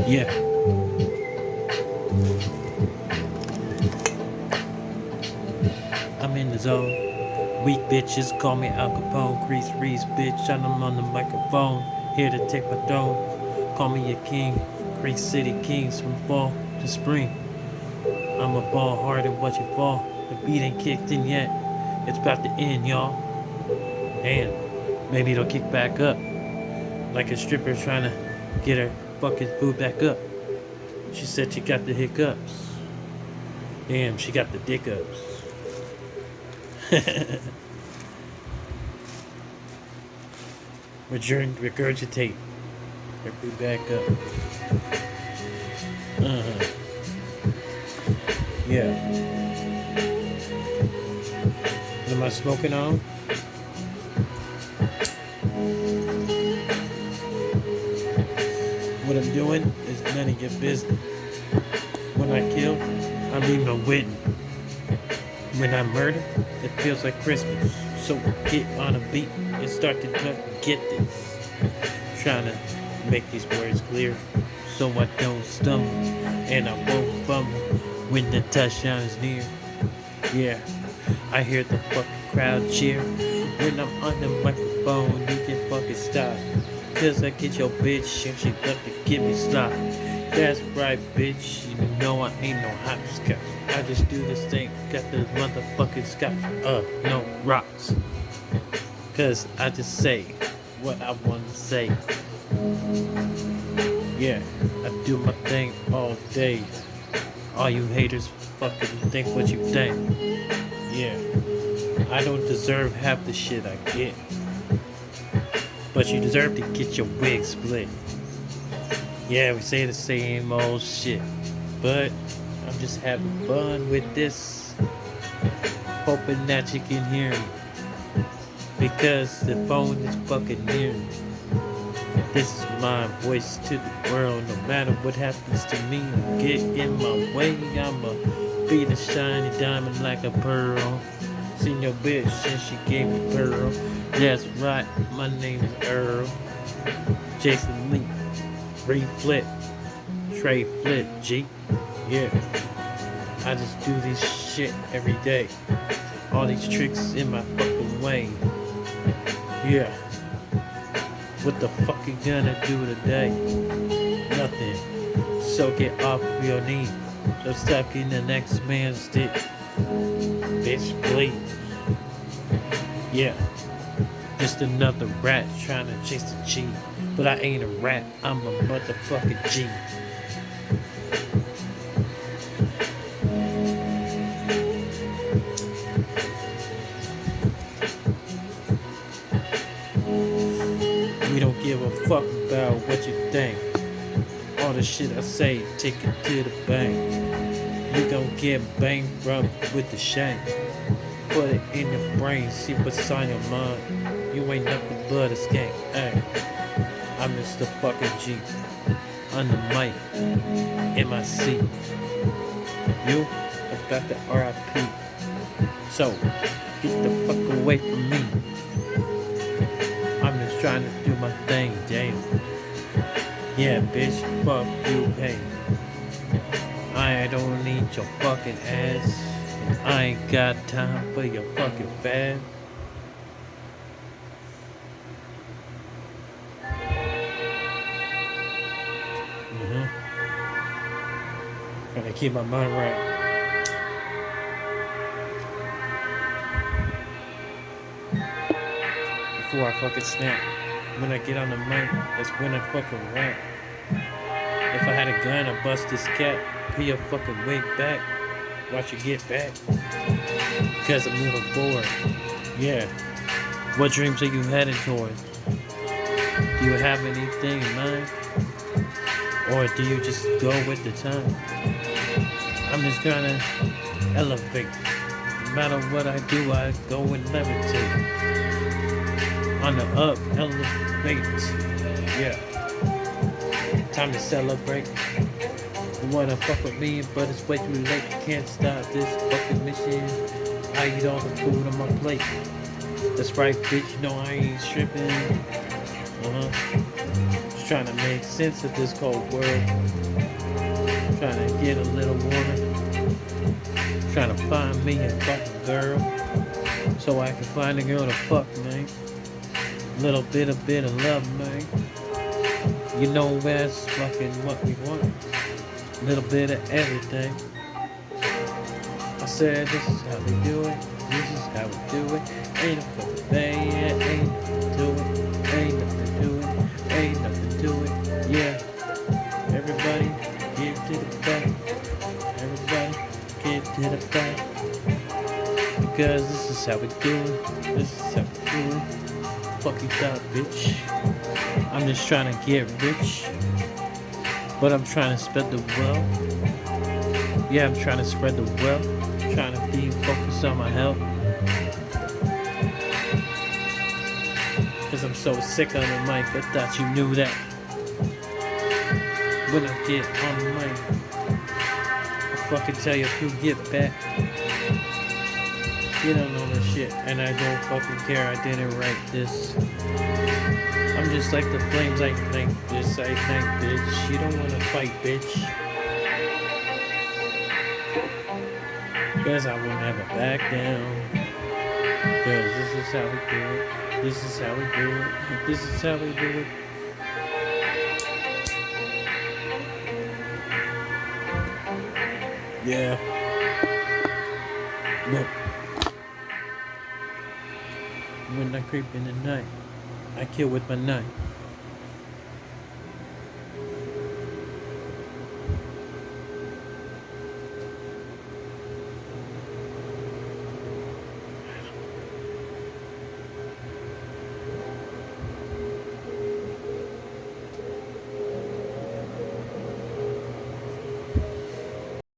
Yeah, I'm in the zone. Weak bitches call me Al Capone. Grease Reese, bitch. I'm on the microphone. Here to take my throne. Call me a king. Creek City Kings from fall to spring. I'm a ball hard and watch it fall. The beat ain't kicked in yet. It's about to end, y'all. And maybe it'll kick back up. Like a stripper trying to get her fucking food back up. She said she got the hiccups. Damn, she got the dickups. Regurgitate. Her food back up. Uh-huh. Yeah. What am I smoking on? What I'm doing is none of your business. When I kill, I leave no witness. When I murder, it feels like Christmas. So get on a beat and start to get this. Trying to make these words clear so I don't stumble and I won't fumble when the touchdown is near. Yeah, I hear the fucking crowd cheer when I'm on the microphone. You can fucking stop, 'cause I get your bitch and she love to give me slop. That's right, bitch. You know I ain't no hopscotch. I just do this thing, got the motherfucking scotch. No rocks. 'Cause I just say what I want to say. Yeah, I do my thing all day. All you haters fucking think what you think. Yeah, I don't deserve half the shit I get. But you deserve to get your wig split. Yeah, we say the same old shit. But I'm just having fun with this. Hoping that you can hear me. Because the phone is fucking near me. This is my voice to the world. No matter what happens to me, get in my way. I'ma be the shiny diamond like a pearl. Seen your bitch and she gave me pearl. That's right, my name is Earl. Jason Lee, reflip, Trey Flip, G. Yeah, I just do this shit every day. All these tricks in my fucking way. Yeah. What the fuck you gonna do today? Nothing. So get off your knee. Just stuck in the next man's dick. Bitch, please. Yeah. Just another rat trying to chase the G. But I ain't a rat, I'm a motherfucking G. We don't give a fuck about what you think. All the shit I say, take it to the bank. You gon' get bankrupt with the shank. Put it in your brain, see what's on your mind. You ain't nothing but a skank. Ay, I'm Mr. fucking G. On the mic, in my seat. You about the RIP. So, get the fuck away from me. I'm just trying to do my thing, damn. Yeah, bitch, fuck you, hey. I don't need your fucking ass. I ain't got time for your fucking fad. Gotta keep my mind right. Before I fucking snap. When I get on the mic, that's when I fucking rap. If I had a gun, I'd bust this cat. Peel your fucking wig back. Watch you get back. Because I'm moving forward. Yeah. What dreams are you heading towards? Do you have anything in mind? Or do you just go with the time? I'm just trying to elevate. No matter what I do, I go and levitate. On the up, elevate. Yeah. Time to celebrate. You wanna fuck with me, but it's way too late. You can't stop this fucking mission. I eat all the food on my plate. That's right, bitch. You know I ain't stripping. trying to make sense of this cold world. Trying to get a little woman. Trying to find me a fucking girl. So I can find a girl to fuck, man. Little bit of love, man. You know that's fucking what we want. Little bit of everything. I said this is how we do it. This is how we do it. Ain't no fucking thing, yeah. Ain't nothing to it. Ain't nothing to it. Ain't nothing to it. Yeah. Everybody get to the back. Everybody get to the back. Because this is how we do it. This is how we do it. Fuck you thought, bitch. I'm just trying to get rich. But I'm trying to spread the wealth. Yeah, I'm trying to spread the wealth. Trying to be focused on my health. Cause I'm so sick on the mic. I thought you knew that. When I get on the mic, I fucking tell you if you get back. You don't know this shit, and I don't fucking care. I didn't write this. I'm just like the flames. I think this. I think bitch. You don't wanna fight, bitch. Cause I would never back down. Cause this is how we do it. This is how we do it. This is how we do it. Yeah. Look. When I creep in the night, I kill with my knife.